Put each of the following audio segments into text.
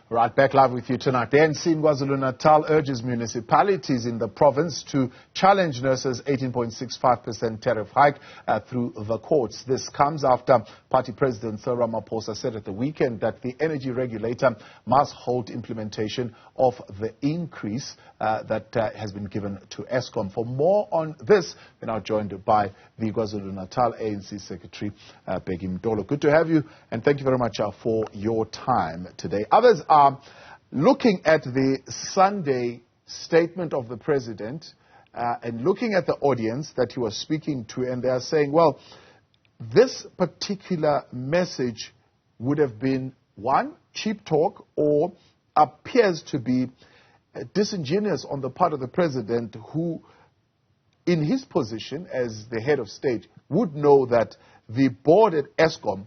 Right, back live with you tonight. The ANC in KwaZulu-Natal urges municipalities in the province to challenge Nersa's 18.65% tariff hike through the courts. This comes after Party President Cyril Ramaphosa said at the weekend that the energy regulator must halt implementation of the increase that has been given to Eskom. For more on this, we're now joined by the KwaZulu-Natal ANC Secretary, Bheki Mtolo. Good to have you, and thank you very much for your time today. Others are looking at the Sunday statement of the president and looking at the audience that he was speaking to, and they are saying, well, this particular message would have been, one, cheap talk, or appears to be disingenuous on the part of the president, who, in his position as the head of state, would know that the board at Eskom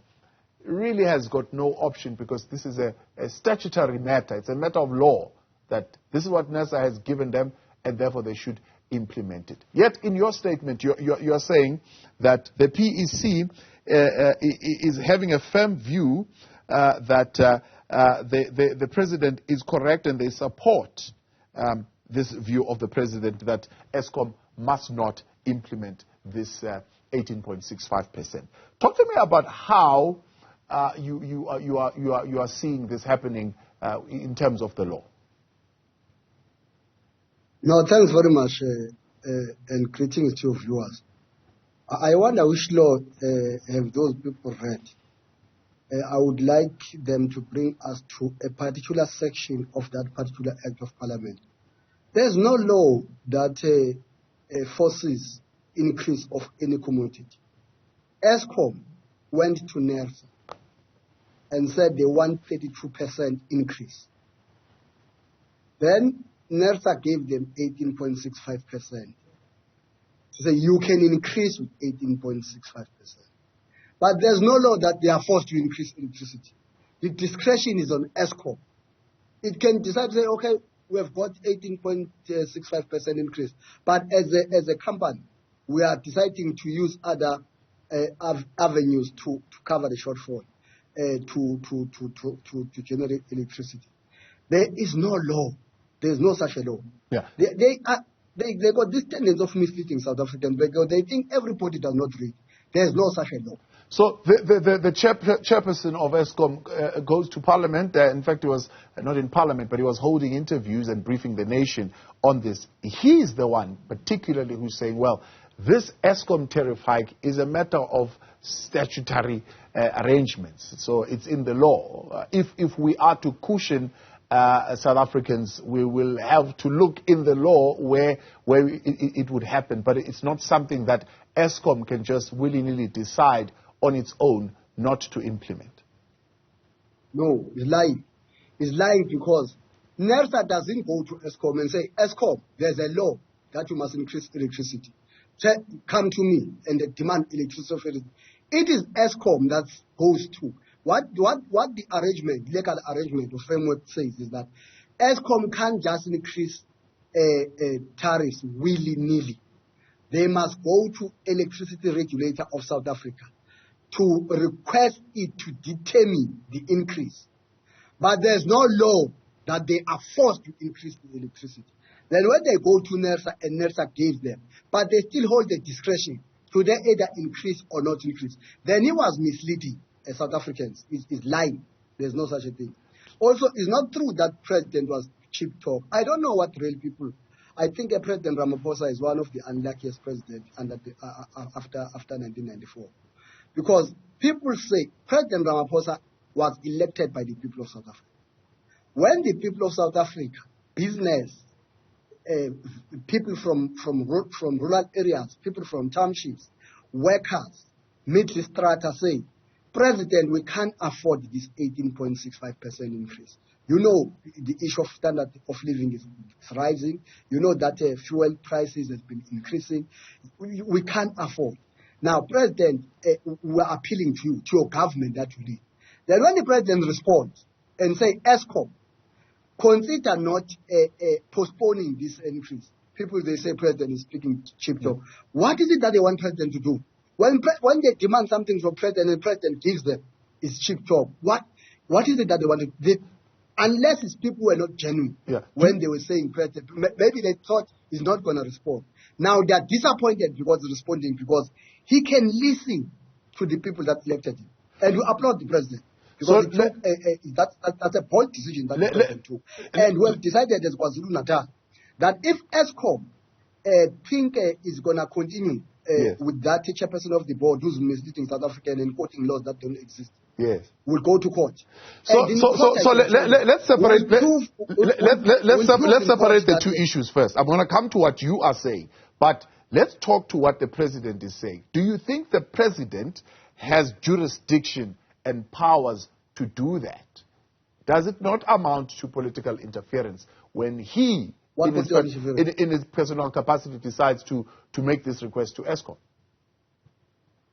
really has got no option, because this is a statutory matter. It's a matter of law, that this is what Nersa has given them, and therefore they should implement it. Yet in your statement, you're saying that the PEC is having a firm view that the president is correct, and they support this view of the president that Eskom must not implement this 18.65%. Talk to me about how you are seeing this happening in terms of the law. No, thanks very much, and greetings to your viewers. I wonder which law have those people read. I would like them to bring us to a particular section of that particular Act of Parliament. There's no law that forces increase of any commodity. Eskom went to Nersa and said they want 32% increase. Then Nersa gave them 18.65%. So you can increase with 18.65%. But there's no law that they are forced to increase electricity. The discretion is on Eskom. It can decide to say, okay, we have got 18.65% increase. But as a company, we are deciding to use other avenues to cover the shortfall. To generate electricity. There is no law. There is no such a law. Yeah. They got this tendency of misleading South Africans because they think everybody does not read. There is no such a law. So the chairperson of Eskom goes to Parliament. In fact, he was not in Parliament, but he was holding interviews and briefing the nation on this. He is the one particularly who's saying, well, this Eskom tariff hike is a matter of statutory arrangements. So it's in the law. If we are to cushion South Africans, we will have to look in the law where it would happen. But it's not something that Eskom can just willy-nilly decide on its own not to implement. No, it's lying. It's lying because Nersa doesn't go to Eskom and say, Eskom, there's a law that you must increase electricity. Come to me and demand electricity. It is Eskom that goes to. What the arrangement, legal arrangement or framework says is that Eskom can't just increase tariffs willy-nilly. They must go to electricity regulator of South Africa to request it to determine the increase. But there's no law that they are forced to increase the electricity. Then when they go to Nersa and Nersa gives them, but they still hold the discretion to they either increase or not increase. Then he was misleading South Africans. Is lying. There's no such a thing. Also, it's not true that President was cheap talk. I don't know what real people. I think President Ramaphosa is one of the unluckiest presidents after 1994, because people say President Ramaphosa was elected by the people of South Africa. When the people of South Africa, business, people from rural areas, people from townships, workers, middle strata say, President, we can't afford this 18.65% increase. You know, the issue of standard of living is rising. You know that fuel prices has been increasing. We can't afford. Now, President, we are appealing to you, to your government that you lead. Then when the President responds and say, Eskom, consider not postponing this increase. People, they say President is speaking cheap talk. What is it that they want President to do? When they demand something from President and President gives them, it's cheap talk. What is it that they want to do? Unless his people were not genuine when they were saying President, maybe they thought he's not going to respond. Now they are disappointed because he's responding, because he can listen to the people that elected him. And we applaud the president. Because that's a bold decision that the president took. And we have decided as KwaZulu-Natal that if Eskom think is going to continue with that chairperson of the board who's misleading South African and quoting laws that don't exist, we'll go to court. So let's separate. Let's separate the two issues first. I'm going to come to what you are saying, but let's talk to what the president is saying. Do you think the president has jurisdiction and powers to do that? Does it not amount to political interference when he, in his personal capacity, decides to make this request to Eskom?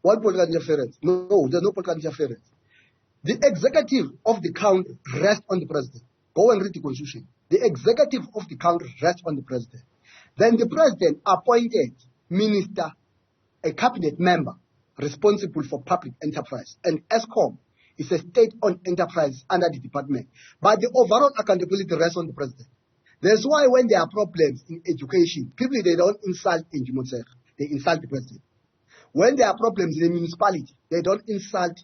What political interference? No, there's no political interference. The executive of the country rests on the president. Go and read the constitution. The executive of the country rests on the president. Then the president appointed minister, a cabinet member responsible for public enterprise. And Eskom is a state-owned enterprise under the department. But the overall accountability rests on the president. That's why when there are problems in education, people, they don't insult Njimonsek, they insult the president. When there are problems in the municipality, they don't insult,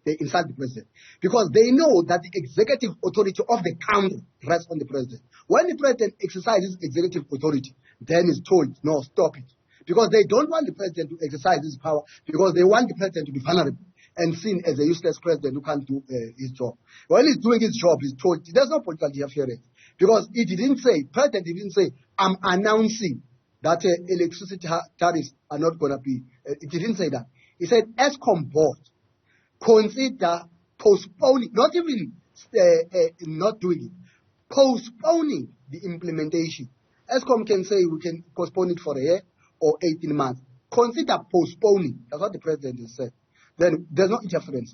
they insult the president. Because they know that the executive authority of the country rests on the president. When the president exercises executive authority, then he's told, no, stop it. Because they don't want the president to exercise his power, because they want the president to be vulnerable and seen as a useless president who can't do his job. When he's doing his job, he's told, there's no political interference. Because he didn't say, president didn't say, I'm announcing that electricity tariffs are not going to be. It didn't say that. He said, Eskom board, consider postponing, not even not doing it, postponing the implementation. Eskom can say we can postpone it for a year or 18 months. Consider postponing. That's what the president has said. Then there's no interference.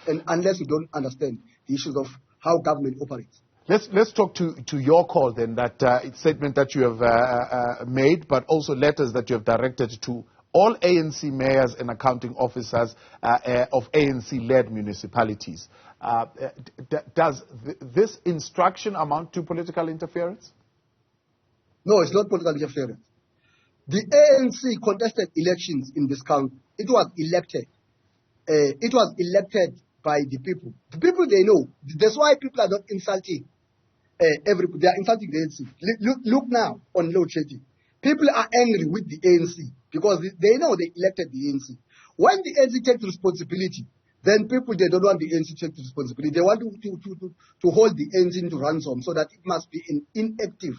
And unless you don't understand the issues of how government operates. Let's talk to your call then, that statement that you have made, but also letters that you have directed to all ANC mayors and accounting officers of ANC-led municipalities. Does this instruction amount to political interference? No, it's not political interference. The ANC contested elections in this country. It was elected. It was elected by the people. The people, they know. That's why people are not insulting everybody. They are insulting the ANC. Look now on load shedding. People are angry with the ANC because they know they elected the ANC. When the ANC takes responsibility, then people, they don't want the ANC to take responsibility. They want to hold the ANC into ransom so that it must be an inactive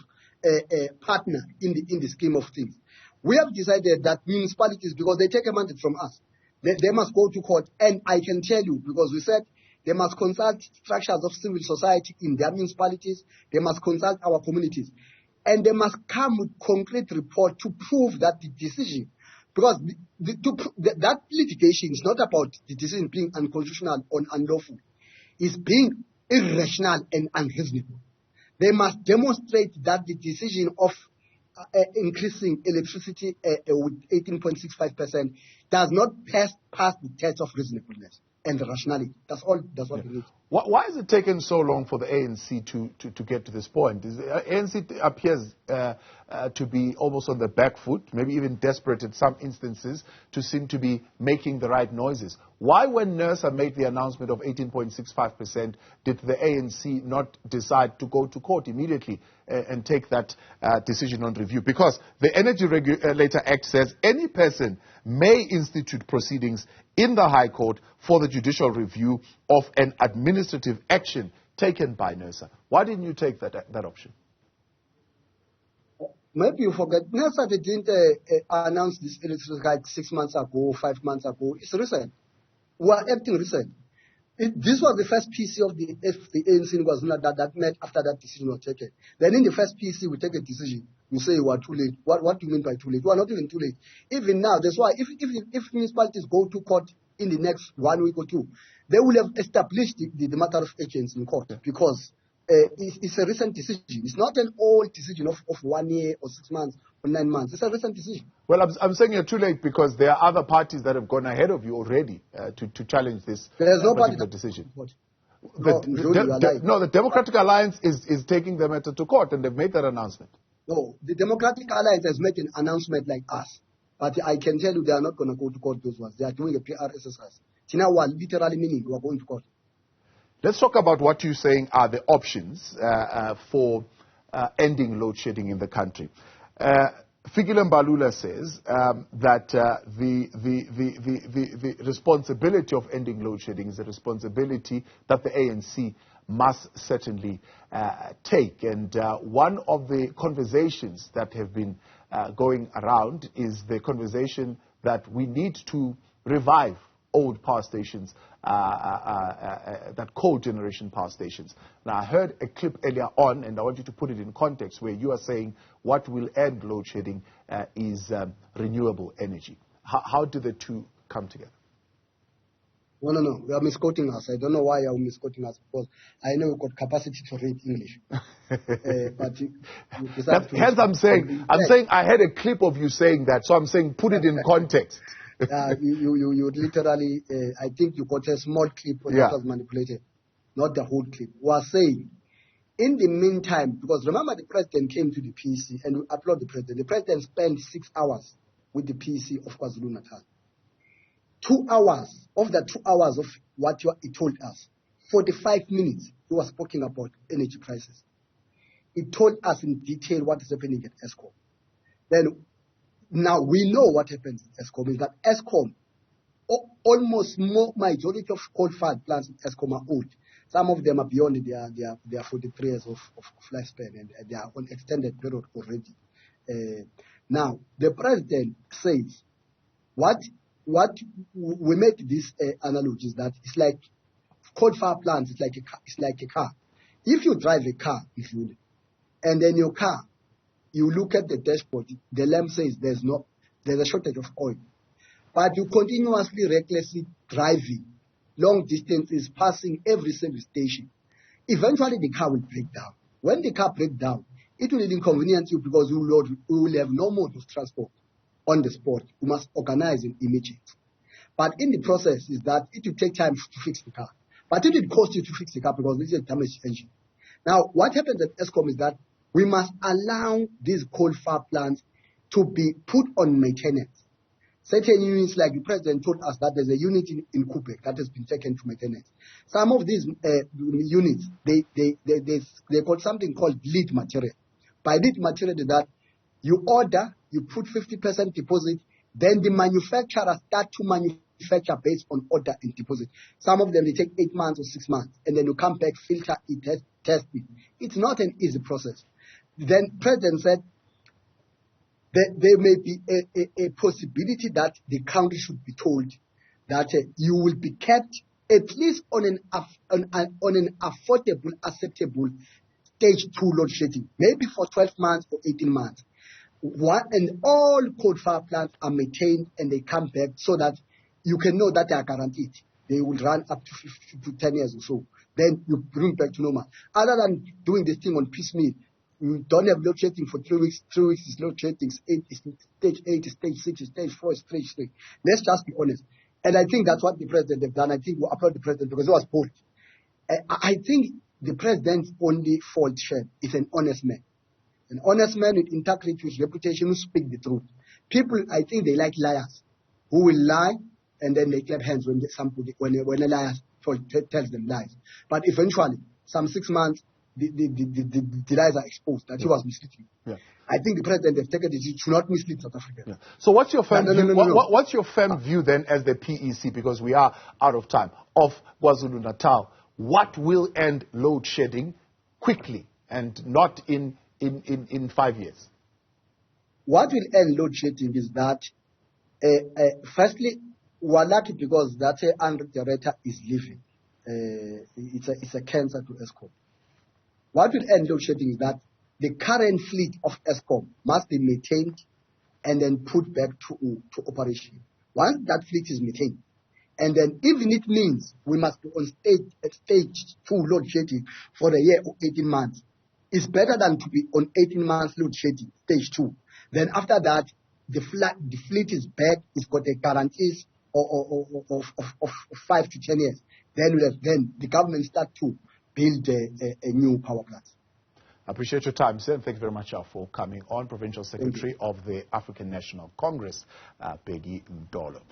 partner in the scheme of things. We have decided that municipalities, because they take a mandate from us, they must go to court. And I can tell you, because we said they must consult structures of civil society in their municipalities, they must consult our communities, and they must come with concrete report to prove that the decision, because that litigation is not about the decision being unconstitutional or unlawful, it's being irrational and unreasonable. They must demonstrate that the decision of increasing electricity with 18.65% does not pass the test of reasonableness and rationality. That's all. That's what we need. Why has it taken so long for the ANC to get to this point? ANC appears to be almost on the back foot, maybe even desperate in some instances, to seem to be making the right noises. Why, when Nersa made the announcement of 18.65%, did the ANC not decide to go to court immediately and take that decision on review? Because the Energy Regulator Act says any person may institute proceedings in the High Court for the judicial review of an administrative action taken by Nersa. Why didn't you take that option? Maybe you forget. Nersa didn't announce this electricity like 6 months ago, 5 months ago. It's recent. We are acting recent. This was the first PC of the ANC was not that met after that decision was taken. Then in the first PC, we take a decision. You say you are too late. What do you mean by too late? We are not even too late. Even now, that's why if municipalities go to court in the next 1 week or two, they will have established the matter of agents in court, because it's a recent decision. It's not an old decision of 1 year or 6 months or 9 months. It's a recent decision. Well, I'm saying you're too late because there are other parties that have gone ahead of you already to challenge this particular decision. The Democratic Alliance is taking the matter to court, and they've made that announcement. No, the Democratic Alliance has made an announcement like us. But I can tell you they are not going to go to court, those ones. They are doing a PR exercise. Tinawa literally meaning we are going to court. Let's talk about what you're saying are the options for ending load shedding in the country. Fikile Mbalula says that the responsibility of ending load shedding is a responsibility that the ANC must certainly take. And one of the conversations that have been going around is the conversation that we need to revive old power stations, that coal generation power stations. Now, I heard a clip earlier on, and I want you to put it in context, where you are saying what will end load shedding is renewable energy. How do the two come together? No. You are misquoting us. I don't know why you are misquoting us, because I know you've got capacity to read English. But hence I'm saying I had a clip of you saying that, so I'm saying put it in context. You literally, I think you got a small clip that was manipulated, not the whole clip. We are saying, in the meantime, because remember the president came to the PEC, and we applaud the president. The president spent 6 hours with the PEC of KwaZulu-Natal. 2 hours, of the 2 hours of what he told us, 45 minutes, he was talking about energy prices. He told us in detail what is happening at Eskom. Then, now we know what happens at Eskom is that Eskom, almost majority of coal-fired plants in Eskom are old. Some of them are beyond their 43 years of lifespan, and they are on extended period already. Now, the president says, what we make this analogy is that it's like coal-fired plants. It's like a car. If you drive a car, and then your car, you look at the dashboard, the lamp says there's a shortage of oil. But you continuously, recklessly driving long distances, passing every service station. Eventually the car will break down. When the car breaks down, it will inconvenience you, because you will have no mode of transport on the spot. You must organize and immediate. But in the process is that it will take time to fix the car. But it will cost you to fix the car, because this is a damaged engine. Now, what happens at Eskom is that we must allow these coal-fired plants to be put on maintenance. Certain units, like the president told us that there's a unit in Quebec that has been taken to maintenance. Some of these units, they got something called lead material. By lead material is that you order, you put 50% deposit, then the manufacturer start to manufacture based on order and deposit. Some of them, they take 8 months or 6 months, and then you come back, filter it, test it. It's not an easy process. Then President said that there may be a possibility that the country should be told that you will be kept at least on an affordable, acceptable stage 2 load shedding, maybe for 12 months or 18 months. And all coal-fired plants are maintained, and they come back, so that you can know that they are guaranteed. They will run up to 10 years or so. Then you bring back to normal. Other than doing this thing on piecemeal, you don't have load shedding for 3 weeks. 3 weeks is load shedding. Stage 8 is stage 6 is stage 4 is stage 3. Let's just be honest. And I think that's what the president have done. I think we applaud the president, because it was bold. I think the president's only fault share is an honest man. An honest man with integrity, with reputation, who speak the truth. People, I think they like liars, who will lie, and then they clap hands when a liar tells them lies. But eventually, some 6 months, the lies are exposed, that he was misleading. Yeah. I think the president has taken the decision to not mislead South Africa. Yeah. So what's your firm view? What's your firm view then, as the PEC, because we are out of time, of KwaZulu-Natal? What will end load shedding quickly and not in 5 years? What will end load shedding is that, firstly, we are lucky because that Andre Director is leaving. It's a cancer to Eskom. What will end load shedding is that the current fleet of Eskom must be maintained and then put back to operation. Once that fleet is maintained, and then even it means we must be on stage 2 load shedding for a year or 18 months, it's better than to be on 18 months load shedding, stage 2. Then after that, the fleet is back, it's got the guarantees of 5 to 10 years. then the government start to build a new power plant. I appreciate your time, sir, and thank you very much for coming on. Provincial Secretary of the African National Congress, Bheki Mtolo.